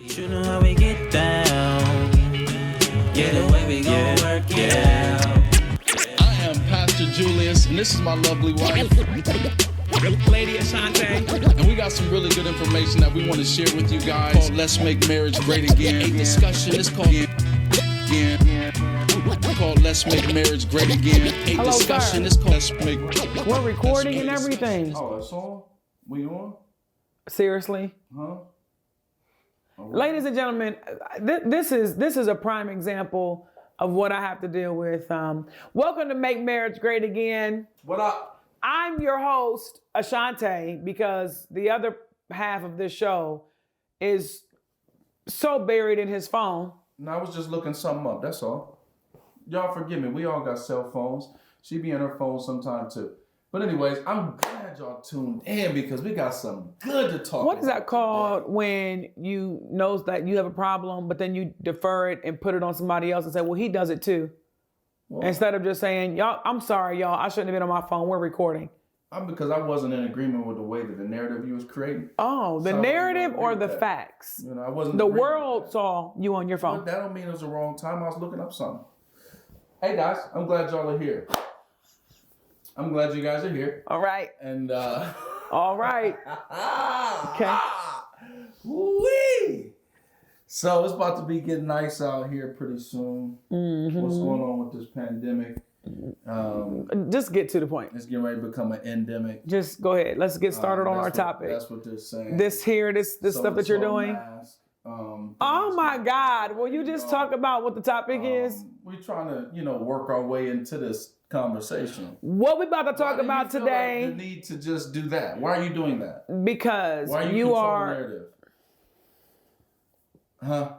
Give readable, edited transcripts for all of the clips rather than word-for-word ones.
You know how we get down. Yeah, the way we gon' work it out. I am Pastor Julius, and this is my lovely wife, Lady Ashanti. and we got some really good information that we want to share with you guys called Let's Make Marriage Great Again. A discussion is called Let's Make Marriage Great Again. A Hello, discussion sir. is called Let's Make. We're recording and everything. Oh, it's on? We on? Seriously. Huh? Ladies and gentlemen, this is a prime example of what I have to deal with. Welcome to Make Marriage Great Again. What up? I'm your host, Ashanti, because the other half of this show is so buried in his phone. No, I was just looking something up, that's all. Y'all forgive me, we all got cell phones. She be on her phone sometime too. But anyways, I'm glad y'all tuned in because we got something good to talk about. What is that called when you know that you have a problem, but then you defer it and put it on somebody else and say, well, he does it too. Well, Instead of just saying, y'all, I'm sorry, y'all, I shouldn't have been on my phone. We're recording. because I wasn't in agreement with the way that the narrative you was creating. Oh, the So I narrative wasn't or agree the with that. facts? You know, I wasn't. The agreeing with world that. saw you on your phone. But that don't mean it was the wrong time. I was looking up something. Hey guys, I'm glad y'all are here. I'm glad you guys are here. All right. And All right. Okay. Woo-wee. So it's about to be getting nice out here pretty soon. Mm-hmm. What's going on with this pandemic? Just get to the point. It's getting ready to become an endemic. Just go ahead. Let's get started on our That's what- topic. That's what they're saying. This stuff that you're doing. Mask, Oh my God. Will you just talk about what the topic is? We're trying to, work our way into this conversation. What we about to talk Why do you about feel today, like the need to just do that. Why are you doing that? because Why are you you controlling are, the narrative? Huh?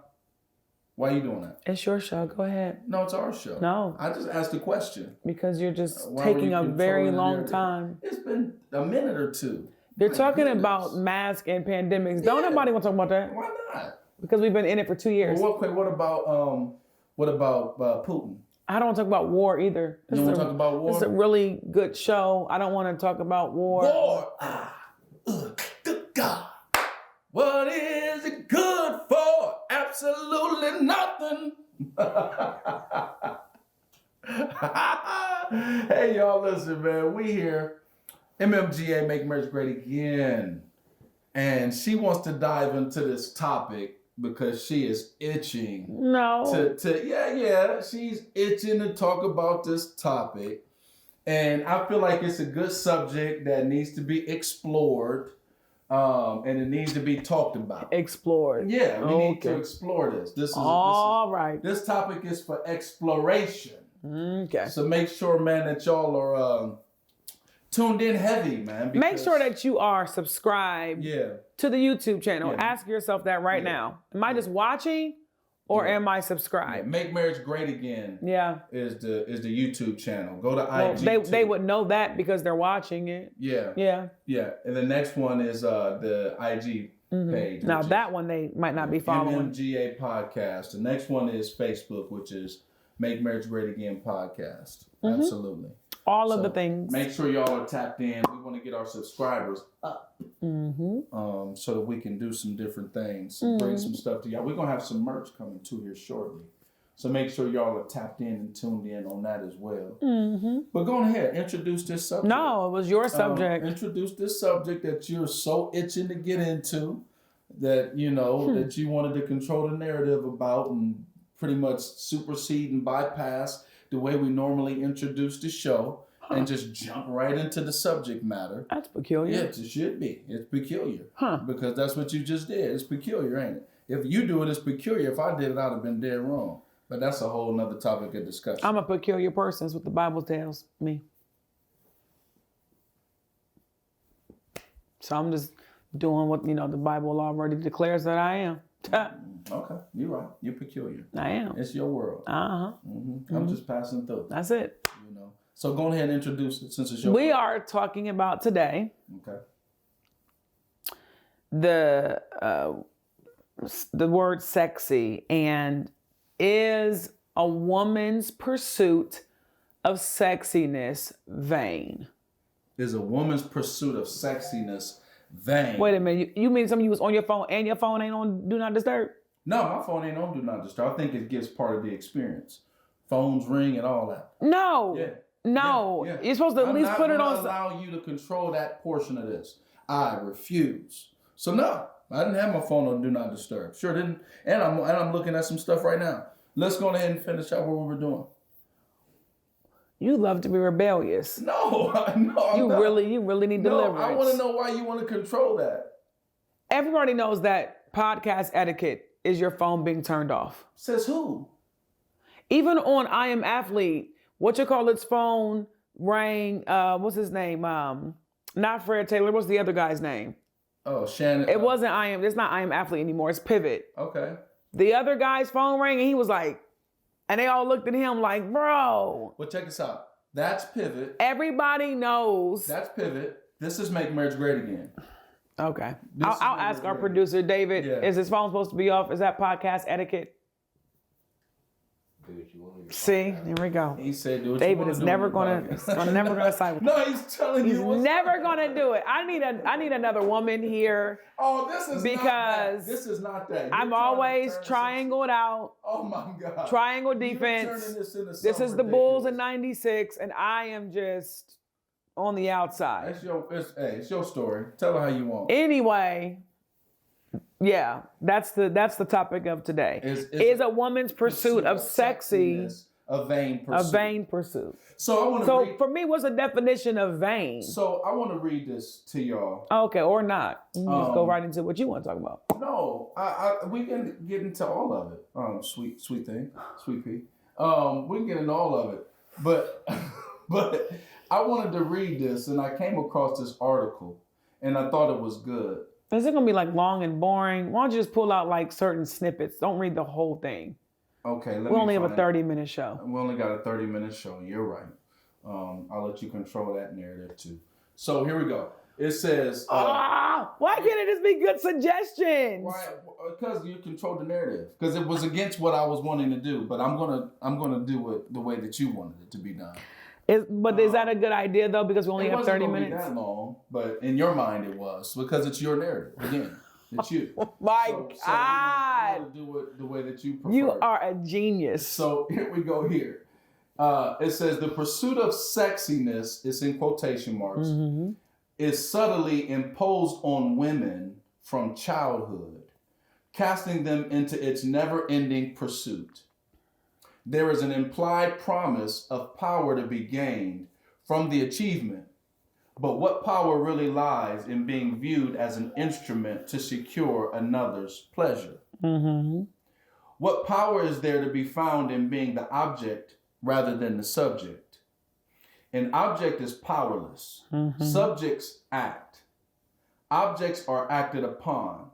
Why are you doing that? it's your show. Go ahead. No, it's our show. No. I just asked a question. Because you're just Why were taking you a very controlling the long narrative? time. It's been a minute or two. You're My talking goodness. about masks and pandemics. Don't Yeah. nobody want to talk about that Why not? because we've been in it for 2 years. Well, what about Putin? I don't want to talk about war either. You don't want to talk about war? It's a really good show. I don't want to talk about war. War. Good God. What is it good for? Absolutely nothing. Hey, y'all, listen, man. We here. MMGA, Make Marriage Great Again. And she wants to dive into this topic because she is itching No. she's itching to talk about this topic. And I feel like it's a good subject that needs to be explored. And it needs to be talked about. Explored. Yeah, we need to Okay. explore this. All right. This topic is for exploration. Okay. So make sure, man, that y'all are tuned in heavy, man. Make because- sure that you are subscribed Yeah. to the YouTube channel. Yeah. Ask yourself that right Yeah. now. Am I just watching or Yeah. am I subscribed? Make Marriage Great Again Yeah. is the YouTube channel. Go to Well, IG. they would know that because they're watching it. Yeah. Yeah. Yeah. And the next one is the IG page. Now which that one they might not be is following. MMGA podcast. The next one is Facebook, which is Make Marriage Great Again podcast. Absolutely. All of So the things. Make sure y'all are tapped in. We want to get our subscribers up, so that we can do some different things, bring some stuff to y'all. We're gonna have some merch coming too here shortly, so make sure y'all are tapped in and tuned in on that as well. But go ahead, introduce this subject. No, it was your subject. Introduce this subject that you're so itching to get into, that that you wanted to control the narrative about and pretty much supersede and bypass the way we normally introduce the show and just jump right into the subject matter. That's peculiar. Yeah, it should be. It's peculiar. Huh. Because that's what you just did. It's peculiar, ain't it? If you do it, it's peculiar. If I did it, I'd have been dead wrong. But that's a whole nother topic of discussion. I'm a peculiar person, is what the Bible tells me. So I'm just doing what the Bible already declares that I am. Okay, you're right. You're peculiar. I am. It's your world. I'm just passing through. That's it. So go ahead and introduce it since it's your We world. are talking about today Okay. the word sexy, and is a woman's pursuit of sexiness vain? Is a woman's pursuit of sexiness Vain. Wait a minute. You mean something you was on your phone and your phone ain't on Do Not Disturb? No, my phone ain't on Do Not Disturb. I think it gives part of the experience. Phones ring and all that. No. Yeah. No. Yeah. You're supposed to at least put it on. I'm not allow you to control that portion of this. I refuse. So no, I didn't have my phone on Do Not Disturb. Sure didn't. And I'm looking at some stuff right now. Let's go ahead and finish out what we were doing. You love to be rebellious. No. You really need deliverance. I want to know why you want to control that. Everybody knows that podcast etiquette is your phone being turned off. Says who? Even on I Am Athlete, its phone rang. What's his name? Not Fred Taylor. What's the other guy's name? Oh, Shannon. It wasn't I Am. It's not I Am Athlete anymore. It's Pivot. Okay. The other guy's phone rang and he was like, and they all looked at him like, bro. Well, check this out. That's Pivot. Everybody knows. That's Pivot. This is Make Marriage Great Again. Okay. I'll ask our producer, David, is his phone supposed to be off? Is that podcast etiquette? See, here we go. He said, "Do what David you is do never on the podcast." gonna side with. No, he's telling you. He's never gonna do it. I need another woman here. Oh, this is because not that. This is not that. You're I'm always triangled out. Oh my God. Triangle defense. This is the Bulls in '96, and I am just on the outside. It's your story. Tell her how you want. Anyway. Yeah, that's the topic of today. Is a woman's pursuit of sexy a vain pursuit? A vain pursuit. So I want to read, for me, what's the definition of vain? So I want to read this to y'all. Okay, or not. Just go right into what you want to talk about. No, we can get into all of it. Sweet thing, sweet pea. We can get into all of it, but I wanted to read this, and I came across this article, and I thought it was good. Is it going to be like long and boring? Why don't you just pull out like certain snippets? Don't read the whole thing. Okay. We only have a 30-minute show. We only got a 30-minute show. You're right. I'll let you control that narrative too. So here we go. It says... why can't it just be good suggestions? Why? Because you control the narrative. Because it was against what I was wanting to do. But I'm gonna do it the way that you wanted it to be done. Is that a good idea though? Because we only have 30 minutes. It wasn't that long, but in your mind it was because it's your narrative. Again, it's you. My God! So you want to do it the way that you prefer. You are a genius. So here we go. Here, it says the pursuit of sexiness is in quotation marks. Mm-hmm. Is subtly imposed on women from childhood, casting them into its never-ending pursuit. There is an implied promise of power to be gained from the achievement, but what power really lies in being viewed as an instrument to secure another's pleasure? Mm-hmm. What power is there to be found in being the object rather than the subject? An object is powerless. Mm-hmm. Subjects act. Objects are acted upon.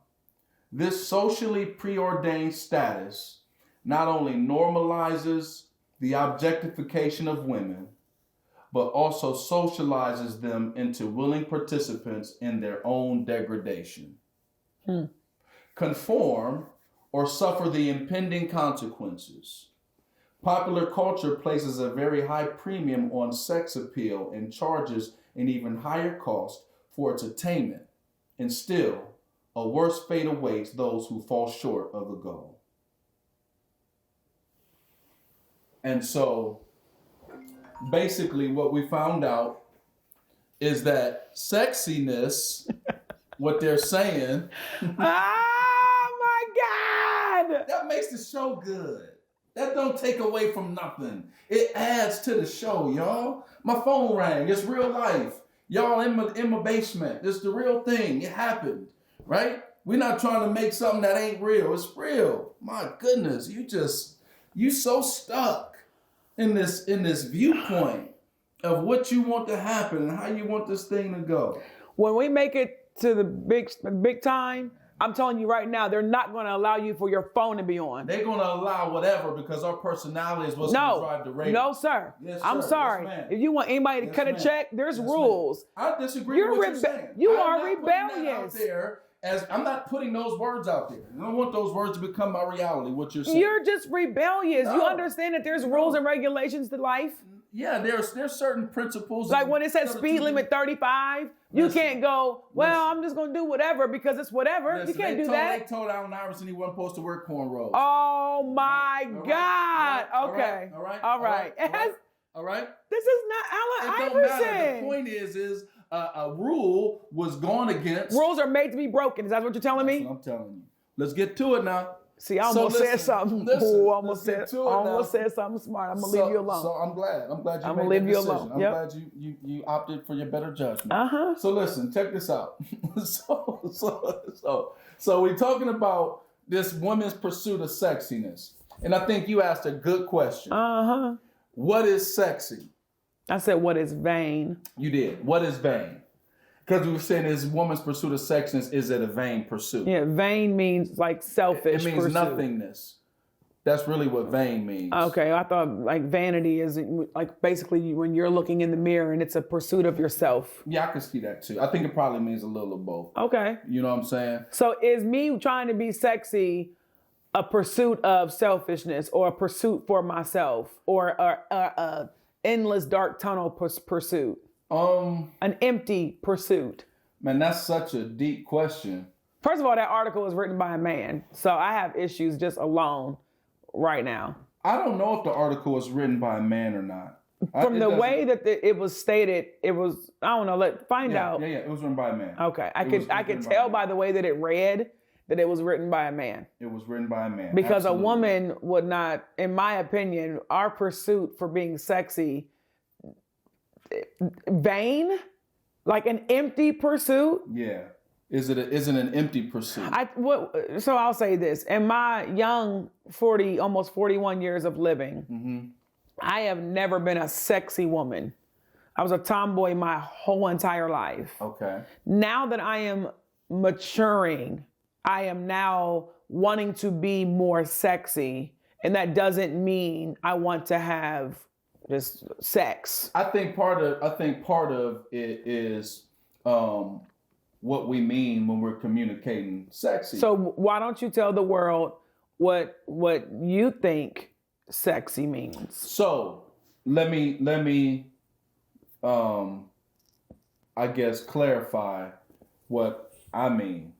This socially preordained status not only normalizes the objectification of women, but also socializes them into willing participants in their own degradation. Conform or suffer the impending consequences. Popular culture places a very high premium on sex appeal and charges an even higher cost for its attainment. And still, a worse fate awaits those who fall short of the goal. And so, basically what we found out is that sexiness, what they're saying... Oh my God! That makes the show good. That don't take away from nothing. It adds to the show, y'all. My phone rang. It's real life. Y'all in my basement. It's the real thing. It happened, right? We're not trying to make something that ain't real. It's real. My goodness, you so stuck in this viewpoint of what you want to happen and how you want this thing to go. When we make it to the big time, I'm telling you right now, they're not going to allow you for your phone to be on. They're going to allow whatever because our personality is what's going to drive the rating. No, sir. Yes, sir. I'm sorry. Yes, if you want anybody to cut a check, there's rules. I disagree with what you're saying. You are rebellious. I'm not putting those words out there. I don't want those words to become my reality, what you're saying. You're just rebellious. No. You understand that there's rules and regulations to life? Yeah, there's certain principles. Like when it says speed limit 35, you can't go, well, I'm just going to do whatever because it's whatever. You can't do that. They told Allen Iverson he wasn't supposed to wear cornrows. Oh my God. Okay. All right. All right. This is not Allen Iverson. Don't matter. The point is a rule was gone against. Rules are made to be broken. Is that what you're telling me? That's what I'm telling you. Let's get to it now. See, I almost said something. I almost said something smart. I'm gonna leave you alone. So I'm glad. I'm glad you I'm made gonna leave that you decision. alone. I'm Yep. glad you opted for your better judgment. Uh-huh. So listen, check this out. So we're talking about this woman's pursuit of sexiness, and I think you asked a good question. Uh-huh. What is sexy? I said, what is vain? You did. What is vain? Because we were saying this woman's pursuit of sexiness, is it a vain pursuit? Yeah, vain means like selfish. It means pursuit. nothingness. That's really what vain means. Okay, I thought like vanity is like basically when you're looking in the mirror and it's a pursuit of yourself. Yeah, I can see that too. I think it probably means a little of both. Okay. You know what I'm saying? So is me trying to be sexy a pursuit of selfishness or a pursuit for myself or a endless dark tunnel pursuit? An empty pursuit. Man, that's such a deep question. First of all, that article was written by a man, so I have issues just alone right now. I don't know if the article was written by a man or not. From the way that it was stated, it was, I don't know, let's find out. Yeah, it was written by a man. Okay, I could tell by the way that it read that it was written by a man. It was written by a man. Because Absolutely. a woman would not, in my opinion, our pursuit for being sexy, vain, like an empty pursuit. Yeah. Isn't an empty pursuit? So I'll say this. In my young 40, almost 41 years of living, I have never been a sexy woman. I was a tomboy my whole entire life. Okay. Now that I am maturing, I am now wanting to be more sexy. And that doesn't mean I want to have just sex. I think part of it is what we mean when we're communicating sexy. So why don't you tell the world what you think sexy means? So let me I guess clarify what I mean.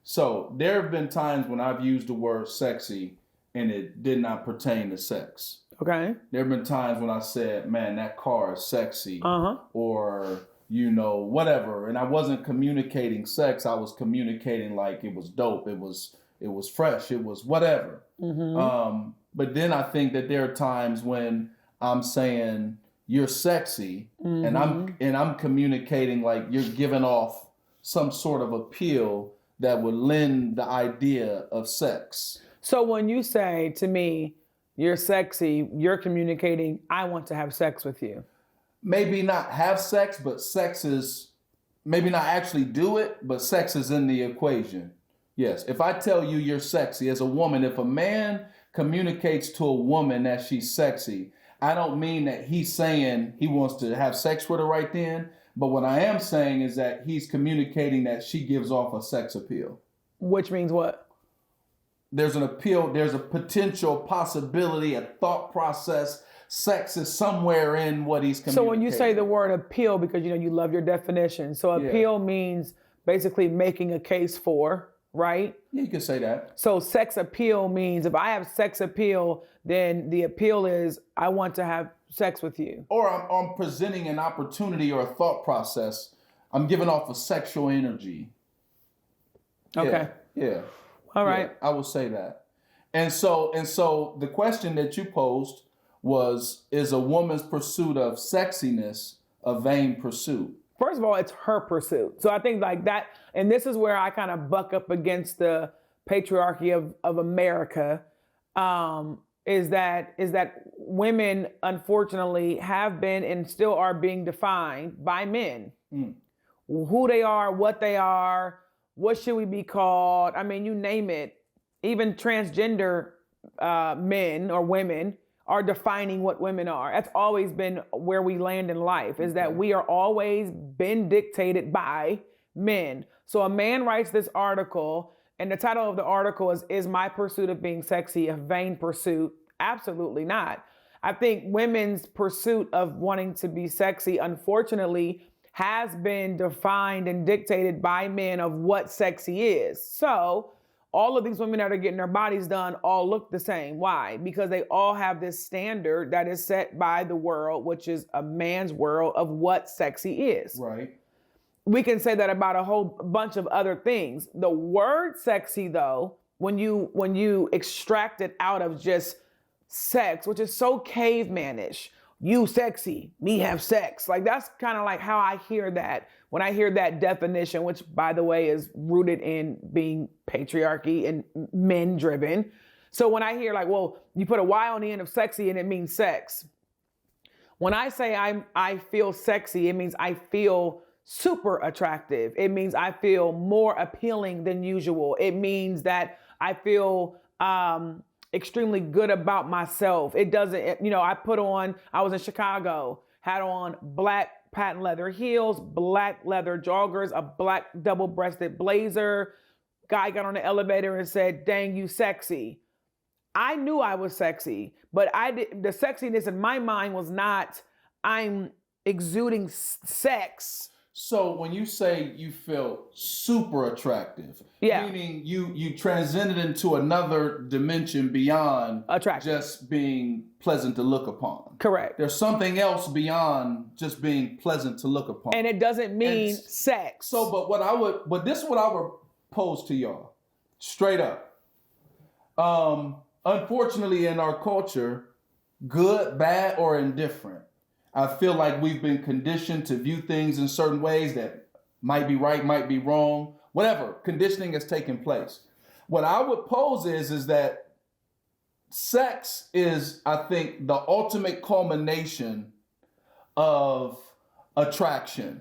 So there have been times when I've used the word sexy and it did not pertain to sex. Okay. There have been times when I said, man, that car is sexy. Uh-huh. Or, whatever. And I wasn't communicating sex. I was communicating like it was dope. It was fresh. It was whatever. Mm-hmm. But then I think that there are times when I'm saying you're sexy, and I'm communicating like you're giving off some sort of appeal that would lend the idea of sex. So when you say to me, you're sexy, you're communicating, I want to have sex with you. Maybe not have sex, but sex is, maybe not actually do it, but sex is in the equation. Yes, if I tell you you're sexy as a woman, if a man communicates to a woman that she's sexy, I don't mean that he's saying he wants to have sex with her right then, but what I am saying is that he's communicating that she gives off a sex appeal. Which means what? There's an appeal, there's a potential possibility, a thought process. Sex is somewhere in what he's communicating. So when you say the word appeal, because you love your definition, so appeal means basically making a case for, right? Yeah, you can say that. So sex appeal means if I have sex appeal, then the appeal is I want to have sex with you. Or I'm presenting an opportunity or a thought process. I'm giving off a sexual energy. Okay. Yeah. All right. Yeah, I will say that. And so the question that you posed was, is a woman's pursuit of sexiness a vain pursuit? First of all, it's her pursuit. So I think like that, and this is where I kind of buck up against the patriarchy of America, is that women unfortunately have been and still are being defined by men. Who they are, what should we be called? I mean, you name it. Even transgender men or women are defining what women are. That's always been where we land in life, is that we are always been dictated by men. So a man writes this article, and the title of the article is my pursuit of being sexy a vain pursuit? Absolutely not. I think women's pursuit of wanting to be sexy, unfortunately, has been defined and dictated by men of what sexy is. So all of these women that are getting their bodies done all look the same. Why? Because they all have this standard that is set by the world, which is a man's world of what sexy is. Right. We can say that about a whole bunch of other things. The word sexy, though, when you extract it out of just sex, which is so cavemanish, you sexy, me have sex. Like that's kind of like how I hear that when I hear that definition, which by the way is rooted in being patriarchy and men driven. So when I hear like, well, you put a Y on the end of sexy and it means sex. When I say I feel sexy, it means I feel super attractive. It means I feel more appealing than usual. It means that I feel extremely good about myself. It doesn't, I was in Chicago, had on black patent leather heels, black leather joggers, a black double-breasted blazer. Guy got on the elevator and said, "Dang, you sexy." I knew I was sexy, but the sexiness in my mind was not, I'm exuding sex. So when you say you feel super attractive, meaning you transcended into another dimension beyond attractive, just being pleasant to look upon. Correct. There's something else beyond just being pleasant to look upon. And it doesn't mean sex. So, but this is what I would pose to y'all, straight up. Unfortunately, in our culture, good, bad, or indifferent, I feel like we've been conditioned to view things in certain ways that might be right, might be wrong, whatever. Conditioning has taken place. What I would pose is that sex is, I think, the ultimate culmination of attraction.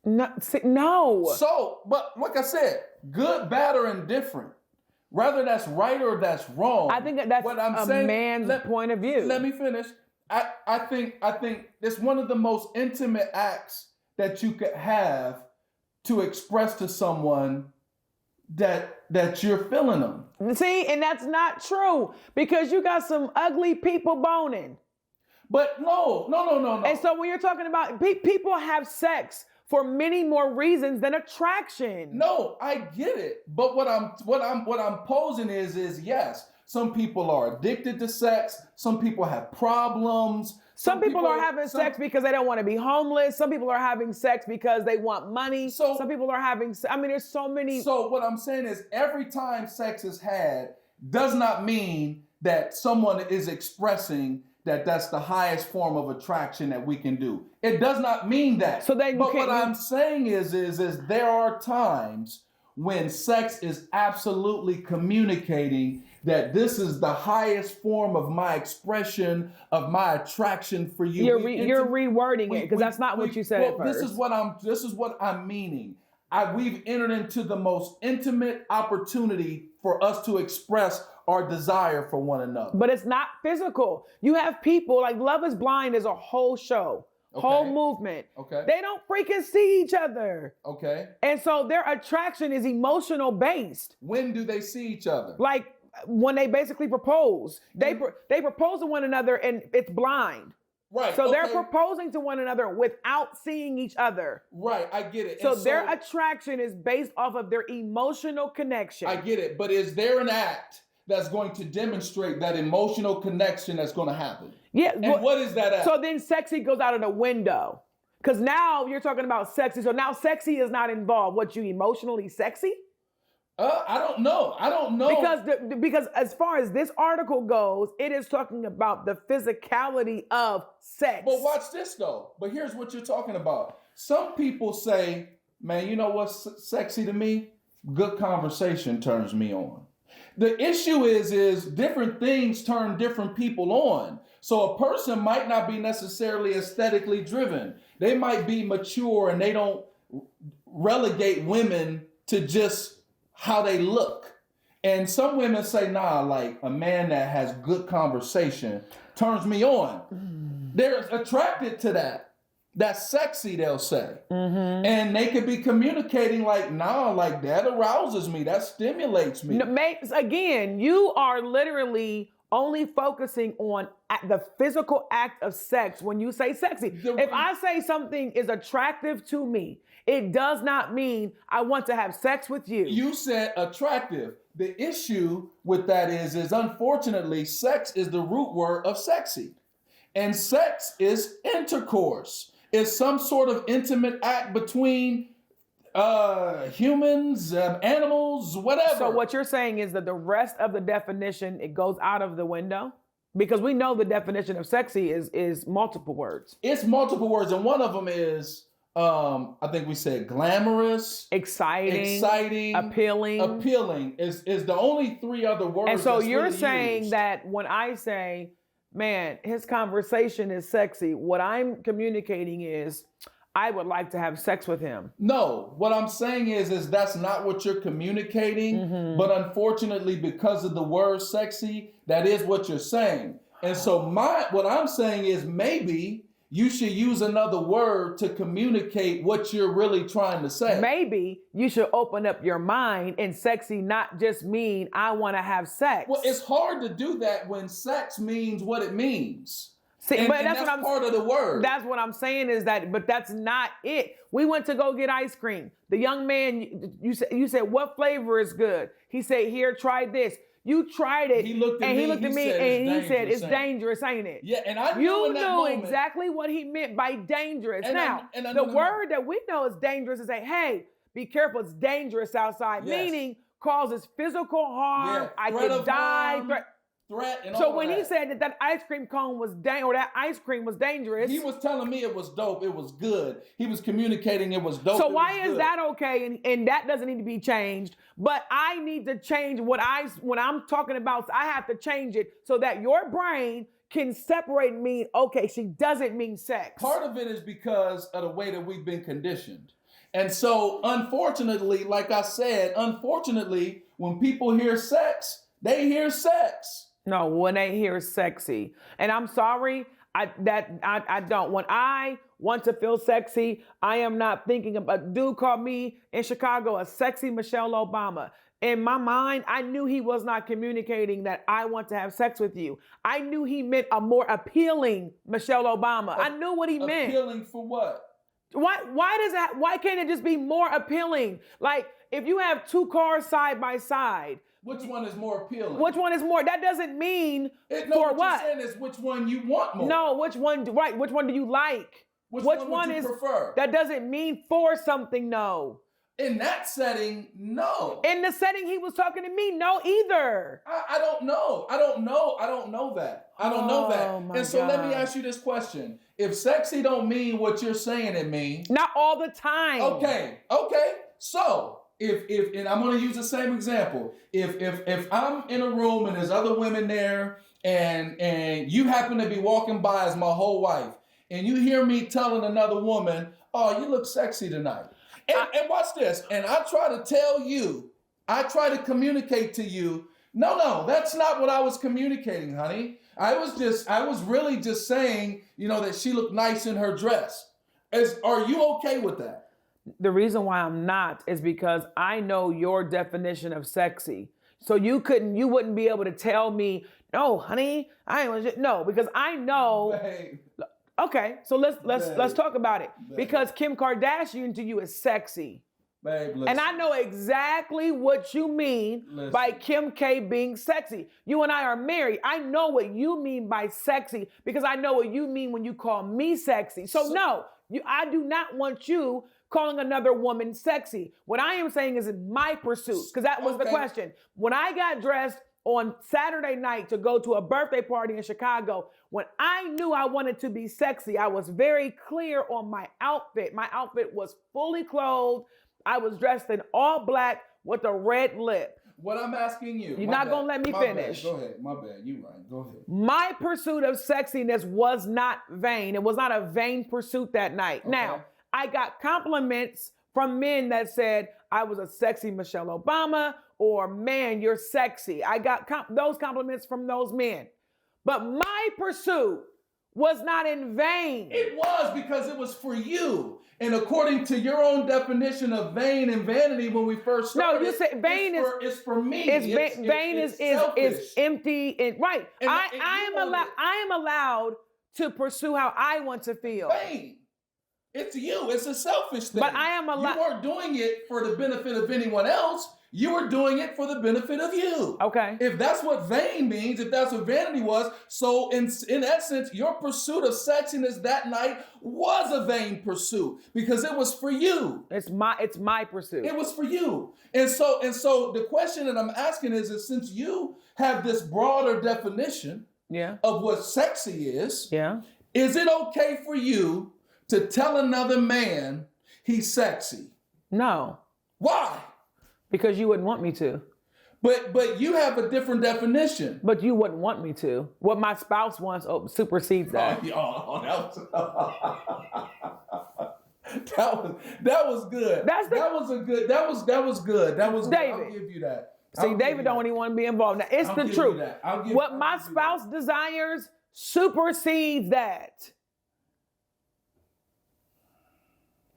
No. So, but like I said, good, bad, or indifferent, whether that's right or that's wrong. I think that's a man's point of view. Let me finish. I think it's one of the most intimate acts that you could have to express to someone that you're feeling them. See, and that's not true because you got some ugly people boning. But no. And so when you're talking about people have sex for many more reasons than attraction. No, I get it. But what I'm posing is yes. Some people are addicted to sex. Some people have problems. Some people are having sex because they don't want to be homeless. Some people are having sex because they want money. Some people are having, there's so many. So what I'm saying is every time sex is had does not mean that someone is expressing that that's the highest form of attraction that we can do. It does not mean that. But what I'm saying is there are times when sex is absolutely communicating that this is the highest form of my expression of my attraction for you. You're rewording it because that's not what you said at first. This is what I'm meaning. We've entered into the most intimate opportunity for us to express our desire for one another. But it's not physical. You have people like Love is Blind is a whole show. Whole movement. Okay. They don't freaking see each other. Okay. And so their attraction is emotional based. When do they see each other? Like when they basically propose. They propose to one another and it's blind. Right. So they're proposing to one another without seeing each other. Right. I get it. So their attraction is based off of their emotional connection. I get it. But is there an act that's going to demonstrate that emotional connection that's going to happen? Yeah. And what is that act? So then sexy goes out of the window. Because now you're talking about sexy. So now sexy is not involved. What, you emotionally sexy? I don't know. Because as far as this article goes, it is talking about the physicality of sex. But watch this though. But here's what you're talking about. Some people say, man, you know what's sexy to me? Good conversation turns me on. The issue is different things turn different people on. So a person might not be necessarily aesthetically driven. They might be mature and they don't relegate women to just how they look. And some women say, nah, like a man that has good conversation turns me on. They're attracted to that. That's sexy, they'll say. Mm-hmm. And they could be communicating like, nah, like that arouses me. That stimulates me. Again, you are literally only focusing on the physical act of sex when you say sexy. If I say something is attractive to me, it does not mean I want to have sex with you. You said attractive. The issue with that is unfortunately, sex is the root word of sexy. And sex is intercourse. It's some sort of intimate act between humans, animals, whatever. So what you're saying is that the rest of the definition, it goes out of the window? Because we know the definition of sexy is multiple words. It's multiple words, and one of them is, I think we said glamorous, exciting, appealing is the only three other words. And so you're really saying used. that when I say, man, his conversation is sexy, what I'm communicating is, I would like to have sex with him. No, what I'm saying is that's not what you're communicating. But unfortunately, because of the word sexy, that is what you're saying. And so what I'm saying is maybe you should use another word to communicate what you're really trying to say. Maybe you should open up your mind and sexy not just mean I want to have sex. Well, it's hard to do that when sex means what it means. See, but that's what I'm part of the word. That's what I'm saying is that, but that's not it. We went to go get ice cream. The young man, you said, what flavor is good? He said, here, try this. You tried it. He looked at me and he said, it's dangerous, ain't it? Yeah, and I knew in that moment, exactly what he meant by dangerous. The word that we know is dangerous is say, hey, be careful, it's dangerous outside, meaning causes physical harm. Yeah, I could die. Threat and so when he said that ice cream cone was that ice cream was dangerous, he was telling me it was dope, it was good. He was communicating it was dope. So why is that okay? And that doesn't need to be changed. But I need to change when I'm talking about. I have to change it so that your brain can separate and mean, okay, she doesn't mean sex. Part of it is because of the way that we've been conditioned. And so unfortunately, like I said, when people hear sex, they hear sex. No, when they hear sexy. And I'm sorry, I don't. When I want to feel sexy, I am not thinking about, a dude called me in Chicago a sexy Michelle Obama. In my mind, I knew he was not communicating that I want to have sex with you. I knew he meant a more appealing Michelle Obama. I knew what he meant. Appealing for what? Why can't it just be more appealing? Like if you have two cars side by side, which one is more appealing? Which one is more? That doesn't mean for what? You're saying is which one you want more. No, which one? Right? Which one do you like? Which one would you prefer? That doesn't mean for something. No. In that setting, no. In the setting he was talking to me, no either. I don't know. I don't know that. And so let me ask you this question: if sexy don't mean what you're saying it means, not all the time. Okay. So. If and I'm going to use the same example. If I'm in a room and there's other women there and you happen to be walking by as my whole wife and you hear me telling another woman, oh, you look sexy tonight. And watch this. And I try to communicate to you, no, that's not what I was communicating, honey. I was really just saying, that she looked nice in her dress. Are you okay with that? The reason why I'm not is because I know your definition of sexy. So you wouldn't be able to tell me, no, honey, because I know. Babe. Okay, so let's talk about it. Babe. Because Kim Kardashian to you is sexy. Babe, listen. And I know exactly what you mean by Kim K being sexy. You and I are married. I know what you mean by sexy because I know what you mean when you call me sexy. So no, I do not want you calling another woman sexy. What I am saying is in my pursuit, because that was the question. When I got dressed on Saturday night to go to a birthday party in Chicago, when I knew I wanted to be sexy, I was very clear on my outfit. My outfit was fully clothed. I was dressed in all black with a red lip. What I'm asking you. You're not going to let me finish. Go ahead. My bad. You right. Go ahead. My pursuit of sexiness was not vain. It was not a vain pursuit that night. Okay. Now, I got compliments from men that said I was a sexy Michelle Obama or, man, you're sexy. I got those compliments from those men. But my pursuit was not in vain. It was, because it was for you. And according to your own definition of vain and vanity when we first started, you said vain it's for me. Vain is empty and right. And I am allowed to pursue how I want to feel. Vain. It's you. It's a selfish thing. But I am allowed. You weren't doing it for the benefit of anyone else. You were doing it for the benefit of you. Okay. If that's what vain means, if that's what vanity was, so in essence, your pursuit of sexiness that night was a vain pursuit because it was for you. It's my pursuit. It was for you. And so the question that I'm asking is since you have this broader definition of what sexy is it okay for you to tell another man he's sexy? No. Why? Because you wouldn't want me to. But you have a different definition. But you wouldn't want me to. What my spouse wants supersedes that. That was good. That was good. David. I'll give you that. See, David don't even want to be involved. Now, it's the truth. What my spouse desires supersedes that.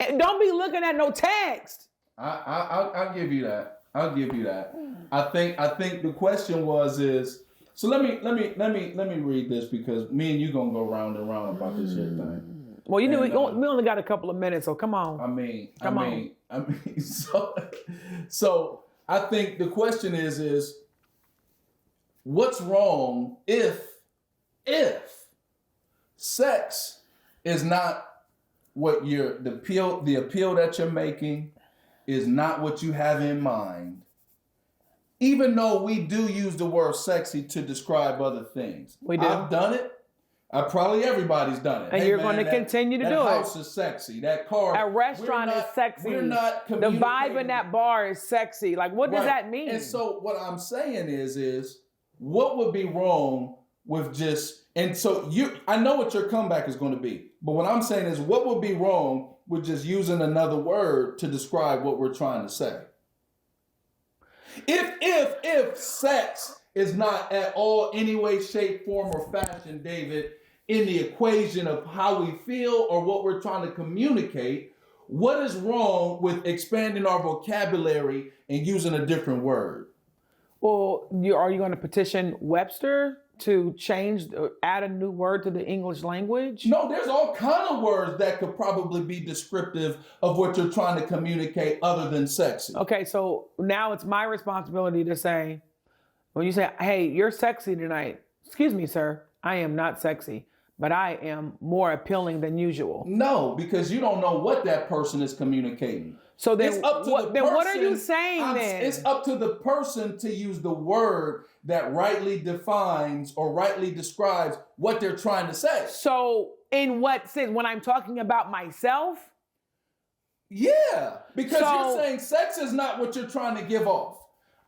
And don't be looking at no text. I'll give you that. I'll give you that. I think the question is so let me read this because me and you gonna go round and round about this shit thing. Well, you know we only got a couple of minutes, so come on. I mean, so I think the question is what's wrong if sex is not what the appeal that you're making is not what you have in mind, even though we do use the word sexy to describe other things. We do. I've done it. Probably everybody's done it. And you're going to continue to do it. That house is sexy. That car. That restaurant is sexy. We're not the vibe in that bar is sexy. Like, what does that mean? And so what I'm saying is what would be wrong with just, and so I know what your comeback is going to be, but what I'm saying is what would be wrong with just using another word to describe what we're trying to say? If sex is not at all any way, shape, form, or fashion, David, in the equation of how we feel or what we're trying to communicate, what is wrong with expanding our vocabulary and using a different word? Well, are you going to petition Webster to add a new word to the English language? No, there's all kind of words that could probably be descriptive of what you're trying to communicate other than sexy. Okay, so now it's my responsibility to say, when you say, hey, you're sexy tonight, excuse me, sir, I am not sexy, but I am more appealing than usual. No, because you don't know what that person is communicating. So then, what are you saying then? It's up to the person to use the word that rightly defines or rightly describes what they're trying to say. So in what sense? When I'm talking about myself? Yeah, because you're saying sex is not what you're trying to give off.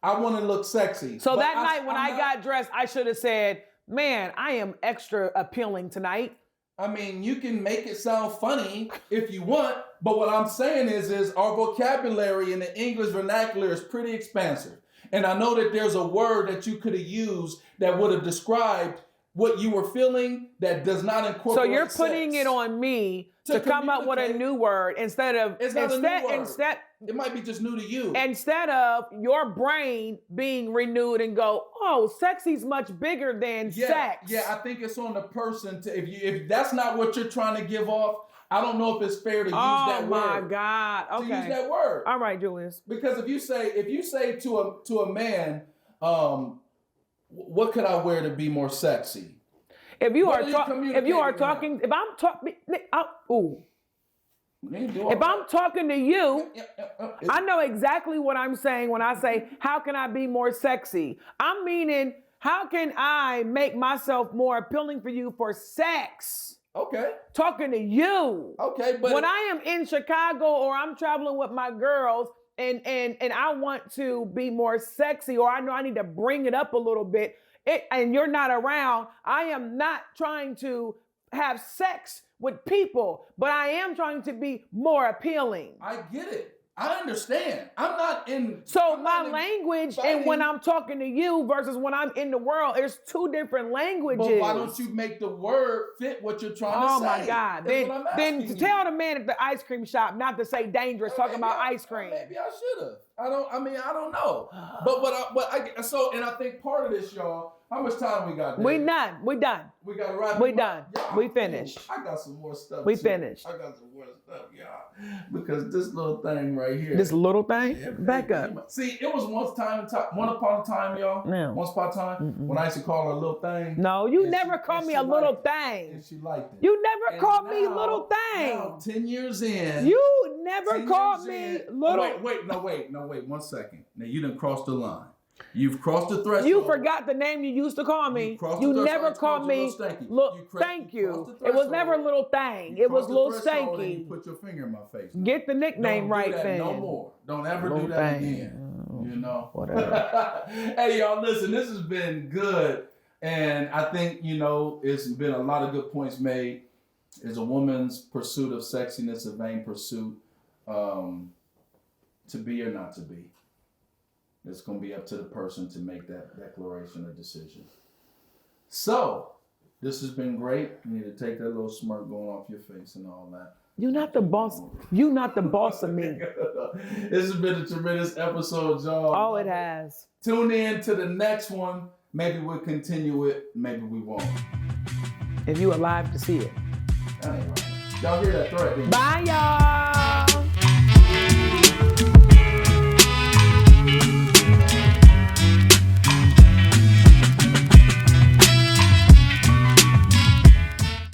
I want to look sexy. So that night when I got dressed, I should have said, man, I am extra appealing tonight. I mean, you can make it sound funny if you want, but what I'm saying is our vocabulary in the English vernacular is pretty expansive. And I know that there's a word that you could have used that would have described what you were feeling that does not incorporate So you're putting it on me to come up with a new word instead of it might be just new to you. Instead of your brain being renewed and go, oh, sexy's much bigger than sex. Yeah, I think it's on the person to if that's not what you're trying to give off, I don't know if it's fair to use that word. Oh my God. Okay. To use that word. All right, Julius. Because if you say to a man, what could I wear to be more sexy? If I'm talking to you, I know exactly what I'm saying when I say, how can I be more sexy? I'm meaning, how can I make myself more appealing for you for sex? Okay. Talking to you. Okay, but when I am in Chicago or I'm traveling with my girls and I want to be more sexy, or I know I need to bring it up a little bit, and you're not around, I am not trying to have sex with people, but I am trying to be more appealing. I get it. I understand. I'm not in. So I'm my not in language fighting. and when I'm talking to you versus when I'm in the world, there's two different languages. But why don't you make the word fit what you're trying to say? Oh my God. That's what I'm Then asking you. tell the man at the ice cream shop not to say dangerous talking about ice cream. Maybe I should have. I don't know. But I think part of this, y'all, how much time we got? We Dave? done. We done. We got to wrap We it done. up. Y'all, We finished. I got some more stuff. We too. finished. I got some more stuff, y'all. Because this little thing right here. This little thing? Back up. See, it was one upon a time, y'all. No. Once upon a time, when I used to call her a little thing. No, you and never she- called and me she a little liked it. thing. And she liked it. You never And called me now- little thing. Now, 10 years in. You never 10 called years me in- little. Wait, 1 second. Now you done crossed the line. You've crossed the threshold. You forgot the name you used to call me. You never crossed called me Little Stanky. look. You Thank you you. crossed the It was threshold. never little thing. You It was crossed the little threshold and You stanky. put your finger in my face. Get the nickname Don't right do that then. no more. Don't ever Little do that thing. again. You know. Whatever. Hey y'all, listen. This has been good, and I think it's been a lot of good points made. Is a woman's pursuit of sexiness a vain pursuit? To be or not to be? It's going to be up to the person to make that declaration or decision. So, this has been great. You need to take that little smirk going off your face and all that. You're not the boss. You not the boss of me. This has been a tremendous episode, y'all. Oh, it has. Tune in to the next one. Maybe we'll continue it. Maybe we won't. If you alive to see it. That ain't right. Y'all hear that threat? didn't you? Bye, y'all.